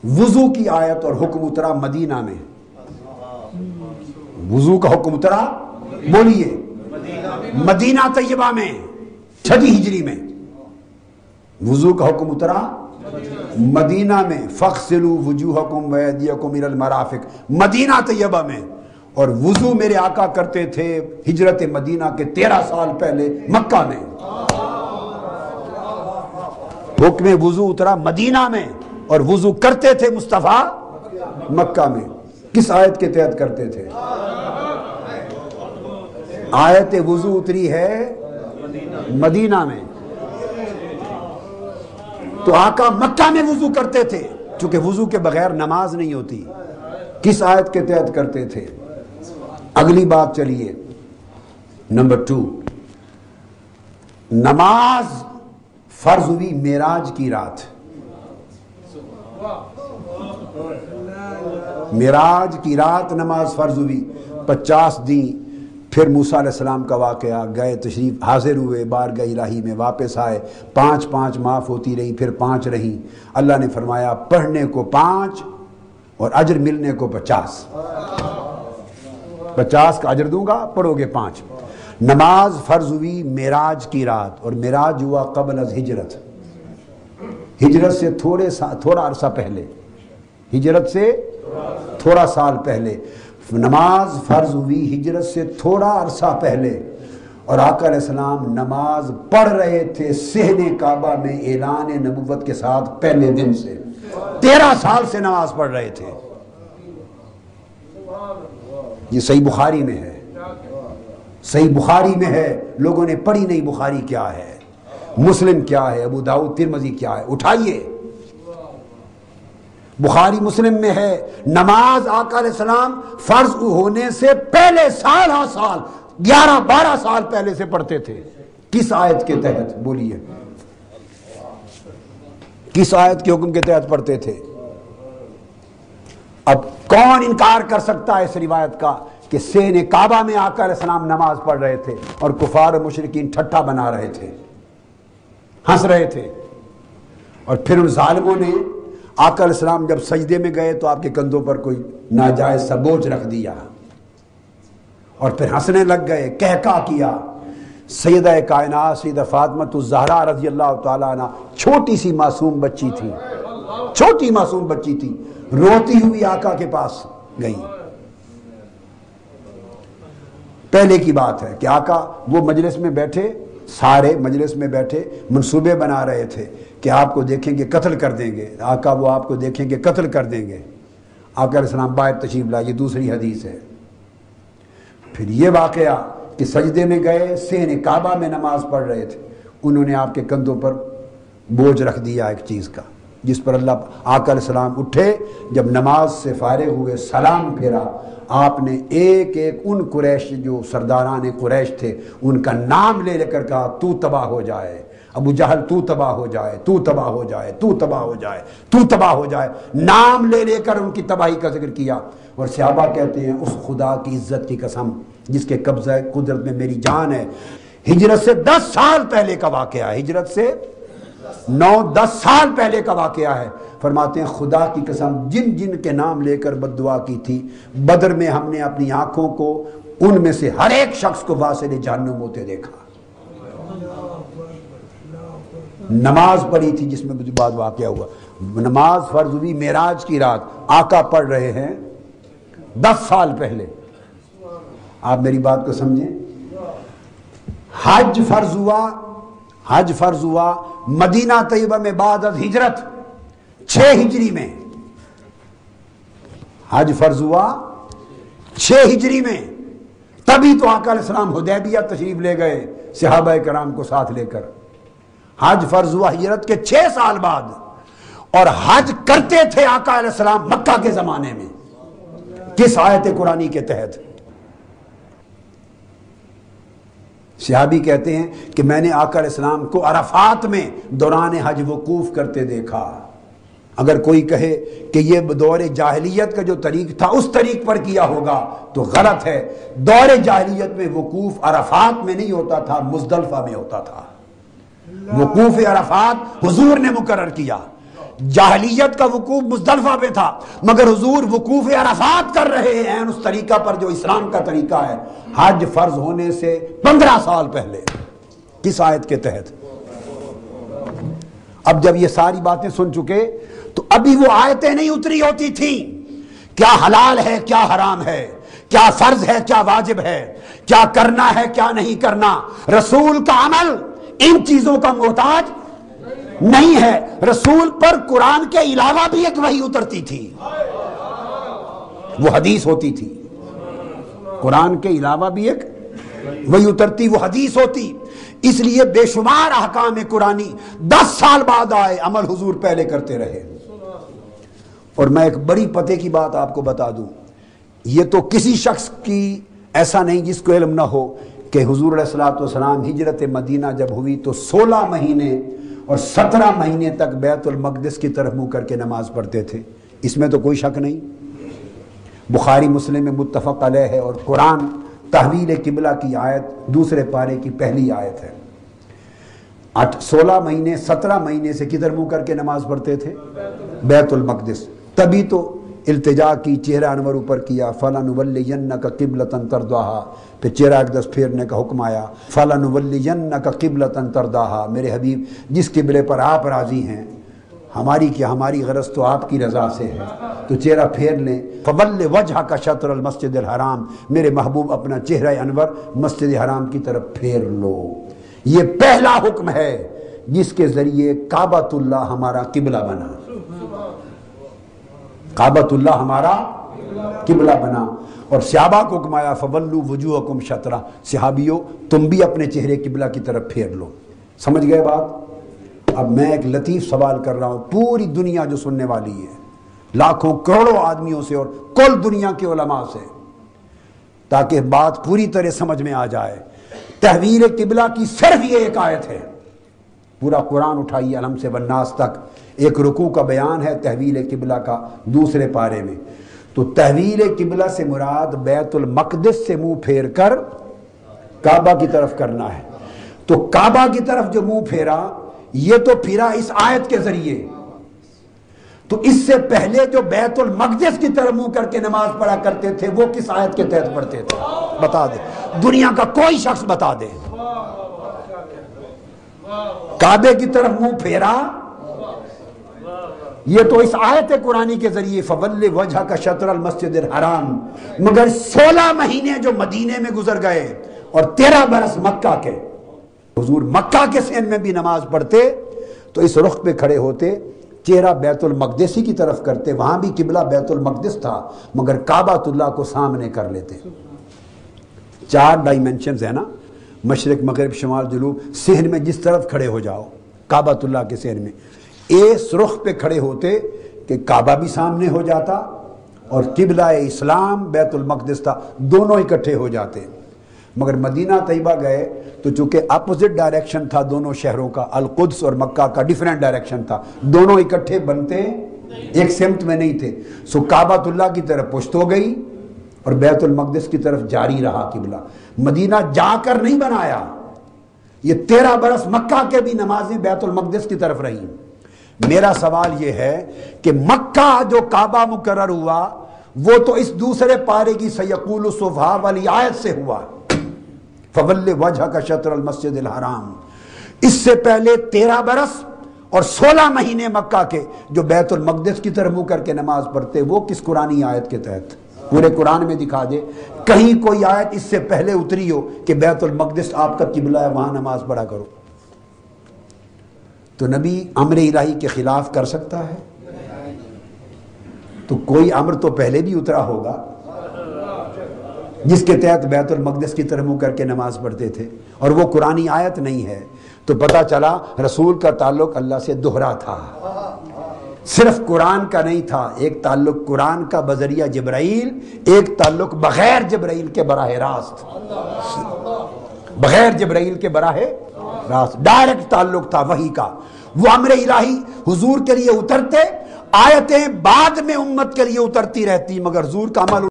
وضو کی آیت اور حکم اترا مدینہ میں. وضو کا حکم اترا بولیے مدینہ طیبہ میں 6 ہجری میں. وضو کا حکم اترا مدینہ میں. فاغسلوا وجوہکم وایدیکم الی المرافق مدینہ طیبہ میں. اور وضو میرے آقا کرتے تھے ہجرت مدینہ کے 13 سال پہلے مکہ میں. حکم وضو اترا مدینہ میں اور وضو کرتے تھے مصطفیٰ مکہ میں. کس آیت کے تحت کرتے تھے؟ آیت وضو اتری ہے مدینہ میں. تو آقا مکہ میں وضو کرتے تھے چونکہ وضو کے بغیر نماز نہیں ہوتی. کس آیت کے تحت کرتے تھے؟ اگلی بات چلیے نمبر 2. نماز فرض ہوئی معراج کی رات. معراج کی رات نماز فرض ہوئی. 50 دن پھر موسیٰ علیہ السلام کا واقعہ, گئے تشریف حاضر ہوئے بارگاہ الہی میں, واپس آئے, 5 معاف ہوتی رہی, پھر 5 رہیں. اللہ نے فرمایا پڑھنے کو 5 اور اجر ملنے کو 50. 50 کا اجر دوں گا, پڑھو گے 5. نماز فرض ہوئی معراج کی رات, اور معراج ہوا قبل از ہجرت. ہجرت سے تھوڑا عرصہ پہلے, ہجرت سے تھوڑا سال پہلے. نماز فرض ہوئی ہجرت سے تھوڑا عرصہ پہلے, اور آقا علیہ السلام نماز پڑھ رہے تھے صحن کعبہ میں اعلان نبوت کے ساتھ پہلے دن سے. 13 سال سے نماز پڑھ رہے تھے. یہ صحیح بخاری میں ہے, صحیح بخاری میں ہے. لوگوں نے پڑھی نہیں بخاری کیا ہے, مسلم کیا ہے, ابو داؤد ترمذی کیا ہے. اٹھائیے بخاری مسلم میں ہے. نماز آقا علیہ السلام فرض ہونے سے پہلے سال 11-12 سال پہلے سے پڑھتے تھے. کس آیت کے تحت بولیے؟ کس آیت کے حکم کے تحت پڑھتے تھے؟ اب کون انکار کر سکتا ہے اس روایت کا کہ صحن کعبہ میں آقا علیہ السلام نماز پڑھ رہے تھے اور کفار و مشرکین ٹھٹھا بنا رہے تھے, ہنس رہے تھے. اور پھر ان ظالموں نے آقا علیہ السلام جب سجدے میں گئے تو آپ کے کندھوں پر کوئی ناجائز سا بوجھ رکھ دیا اور پھر ہنسنے لگ گئے, کہکا کیا. سیدہ کائنات سیدہ فاطمہ الزہرا رضی اللہ تعالیٰ عنہ چھوٹی سی معصوم بچی تھی, چھوٹی معصوم بچی تھی, روتی ہوئی آقا کے پاس گئی. پہلے کی بات ہے کہ آقا وہ مجلس میں بیٹھے, سارے مجلس میں بیٹھے منصوبے بنا رہے تھے کہ آپ کو دیکھیں گے قتل کر دیں گے. آقا وہ آپ کو دیکھیں گے قتل کر دیں گے. آقا علیہ السلام باہر تشریف لائے. یہ دوسری حدیث ہے. پھر یہ واقعہ کہ سجدے میں گئے, صحن کعبہ میں نماز پڑھ رہے تھے, انہوں نے آپ کے کندھوں پر بوجھ رکھ دیا ایک چیز کا, جس پر اللہ. آقا علیہ السلام اٹھے, جب نماز سے فارغ ہوئے سلام پھیرا, آپ نے ایک ایک ان قریش جو سرداران قریش تھے ان کا نام لے لے کر کہا تو تباہ ہو جائے, ابو جہل تو تباہ ہو جائے, تو تباہ ہو جائے, تو تباہ ہو جائے, تو تباہ ہو جائے. نام لے لے کر ان کی تباہی کا ذکر کیا. اور صحابہ کہتے ہیں اس خدا کی عزت کی قسم جس کے قبضہ قدرت میں میری جان ہے. ہجرت سے 10 سال پہلے کا واقعہ ہے, ہجرت سے 9-10 سال پہلے کا واقعہ ہے. فرماتے ہیں خدا کی قسم جن جن کے نام لے کر بد دعا کی تھی, بدر میں ہم نے اپنی آنکھوں کو ان میں سے ہر ایک شخص کو واصل جہنم ہوتے دیکھا. نماز پڑھی تھی جس میں بعد واقعہ ہوا. نماز فرض ہوئی معراج کی رات, آقا پڑھ رہے ہیں 10 سال پہلے. آپ میری بات کو سمجھیں. حج فرض ہوا, حج فرض ہوا مدینہ طیبہ میں بعد از ہجرت 6 ہجری میں. حج فرض ہوا 6 ہجری میں. تبھی تو آقا علیہ السلام حدیبیہ تشریف لے گئے صحابہ کرام کو ساتھ لے کر. حج فرض ہوا ہجرت کے 6 سال بعد, اور حج کرتے تھے آقا علیہ السلام مکہ کے زمانے میں. کس آیت قرآنی کے تحت؟ صحابی کہتے ہیں کہ میں نے آقا علیہ السلام کو عرفات میں دوران حج وقوف کرتے دیکھا. اگر کوئی کہے کہ یہ دور جاہلیت کا جو طریق تھا اس طریق پر کیا ہوگا تو غلط ہے. دور جاہلیت میں وقوف عرفات میں نہیں ہوتا تھا, مزدلفہ میں ہوتا تھا. وقوف عرفات حضور نے مقرر کیا, جاہلیت کا وقوف مزدلفہ پہ تھا، مگر حضور وقوف عرفات کر رہے ہیں اس طریقہ پر جو اسلام کا طریقہ ہے، حج فرض ہونے سے 15 سال پہلے۔ کس آیت کے تحت؟ اب جب یہ ساری باتیں سن چکے تو ابھی وہ آیتیں نہیں اتری ہوتی تھیں، کیا حلال ہے کیا حرام ہے، کیا فرض ہے کیا واجب ہے، کیا کرنا ہے کیا نہیں کرنا۔ رسول کا عمل ان چیزوں کا محتاج نہیں ہے، رسول پر قرآن کے علاوہ بھی ایک وحی اترتی تھی، وہ حدیث ہوتی تھی۔ قرآن کے علاوہ بھی ایک وحی اترتی، وہ حدیث ہوتی۔ اس لیے بے شمار احکام قرآنی 10 سال بعد آئے، عمل حضور پہلے کرتے رہے۔ اور میں ایک بڑی پتے کی بات آپ کو بتا دوں، یہ تو کسی شخص کی ایسا نہیں جس کو علم نہ ہو کہ حضور علیہ الصلوۃ والسلام ہجرت مدینہ جب ہوئی تو 16 مہینے اور 17 مہینے تک بیت المقدس کی طرف منہ کر کے نماز پڑھتے تھے، اس میں تو کوئی شک نہیں۔ بخاری مسلم میں متفق علیہ ہے، اور قرآن تحویل قبلہ کی آیت دوسرے پارے کی پہلی آیت ہے۔ 16 مہینے 17 مہینے سے کدھر منہ کر کے نماز پڑھتے تھے؟ بیت المقدس۔ تبھی تو التجا کی، چہرہ انور اوپر کیا، فَلَنُوَلِّيَنَّكَ قِبْلَةً تَرْضَاهَا، پھر چہرہ اقدس پھیرنے کا حکم آیا، فَلَنُوَلِّيَنَّكَ قِبْلَةً تَرْضَاهَا، میرے حبیب جس قبلے پر آپ راضی ہیں، ہماری کیا، ہماری غرض تو آپ کی رضا سے ہے، تو چہرہ پھیر لیں۔ فَوَلِّ وَجْهَكَ شَطْرَ الْمَسْجِدِ الْحَرَامِ، میرے محبوب اپنا چہرہ انور مسجد حرام کی طرف پھیر لو۔ یہ پہلا حکم ہے جس کے ذریعے کعبۃ اللہ ہمارا قبلہ بنا، کعبۃ اللہ ہمارا قبلہ بنا۔ اور صحابہ کو حکم آیا فَوَلُّوا وُجُوهَكُمْ شَطْرَهُ، صحابیوں تم بھی اپنے چہرے قبلہ کی طرف پھیر لو۔ سمجھ گئے بات؟ اب میں ایک لطیف سوال کر رہا ہوں، پوری دنیا جو سننے والی ہے، لاکھوں کروڑوں آدمیوں سے اور کل دنیا کے علماء سے، تاکہ بات پوری طرح سمجھ میں آ جائے۔ تحویل قبلہ کی صرف یہ ایک آیت ہے، پورا قرآن اٹھائیے الحم سے والناس تک، ایک رکوع کا بیان ہے تحویل قبلہ کا دوسرے پارے میں۔ تو تحویل قبلہ سے مراد بیت المقدس سے منہ پھیر کر کعبہ کی طرف کرنا ہے۔ تو کعبہ کی طرف جو منہ پھیرا، یہ تو پھیرا اس آیت کے ذریعے۔ تو اس سے پہلے جو بیت المقدس کی طرف منہ کر کے نماز پڑھا کرتے تھے، وہ کس آیت کے تحت پڑھتے تھے؟ بتا دے، دنیا کا کوئی شخص بتا دے۔ کعبے کی طرف منہ پھیرا، یہ تو اس آیت قرآنی کے ذریعے فَوَلِّ وَجْهَكَ شَطْرَ الْمَسْجِدِ الْحَرَامِ۔ مگر 16 مہینے جو مدینے میں گزر گئے اور 13 برس مکہ کے، حضور مکہ کے سین میں بھی نماز پڑھتے تو اس رخ پہ کھڑے ہوتے، چہرہ بیت المقدس ہی کی طرف کرتے، وہاں بھی قبلہ بیت المقدس تھا، مگر کعبۃ اللہ کو سامنے کر لیتے۔ 4 ڈائمنشنز ہیں نا، مشرق مغرب شمال جنوب، صحن میں جس طرف کھڑے ہو جاؤ کعبۃ اللہ کے صحن میں، اس رخ پہ کھڑے ہوتے کہ کعبہ بھی سامنے ہو جاتا اور قبلہ اسلام بیت المقدس تھا، دونوں اکٹھے ہو جاتے۔ مگر مدینہ طیبہ گئے تو چونکہ اپوزٹ ڈائریکشن تھا دونوں شہروں کا، القدس اور مکہ کا ڈیفرنٹ ڈائریکشن تھا، دونوں اکٹھے بنتے ایک سمت میں نہیں تھے۔ سو کعبۃ اللہ کی طرف پشت ہو گئی اور بیت المقدس کی طرف جاری رہا قبلہ۔ مدینہ جا کر نہیں بنایا، یہ 13 برس مکہ کے بھی نمازیں بیت المقدس کی طرف رہیں۔ میرا سوال یہ ہے کہ مکہ جو کعبہ مقرر ہوا وہ تو اس دوسرے پارے کی سیقول الصفحاء والی آیت سے ہوا، فَوَلِّ وَجْهَكَ شَطْرَ الْمَسْجِدِ الْحَرَامِ۔ اس سے پہلے 13 برس اور 16 مہینے مکہ کے جو بیت المقدس کی طرف منہ کر کے نماز پڑھتے، وہ کس قرآنی آیت کے تحت؟ پورے قرآن میں دکھا دے کہیں کوئی آیت اس سے پہلے اتری ہو کہ بیت المقدس آپ کا قبلہ ہے، وہاں نماز پڑھا کرو۔ تو نبی امر الہی کے خلاف کر سکتا ہے؟ تو کوئی امر تو پہلے بھی اترا ہوگا جس کے تحت بیت المقدس کی طرف منہ کر کے نماز پڑھتے تھے، اور وہ قرآنی آیت نہیں ہے۔ تو پتہ چلا رسول کا تعلق اللہ سے دوہرا تھا، صرف قرآن کا نہیں تھا، ایک تعلق قرآن کا بذریعہ جبرائیل، ایک تعلق بغیر جبرائیل کے براہ راست، بغیر جبرائیل کے براہ راست ڈائریکٹ تعلق تھا وحی کا۔ وہ امر الہی حضور کے لیے اترتے، آیتیں بعد میں امت کے لیے اترتی رہتی، مگر حضور کا عمل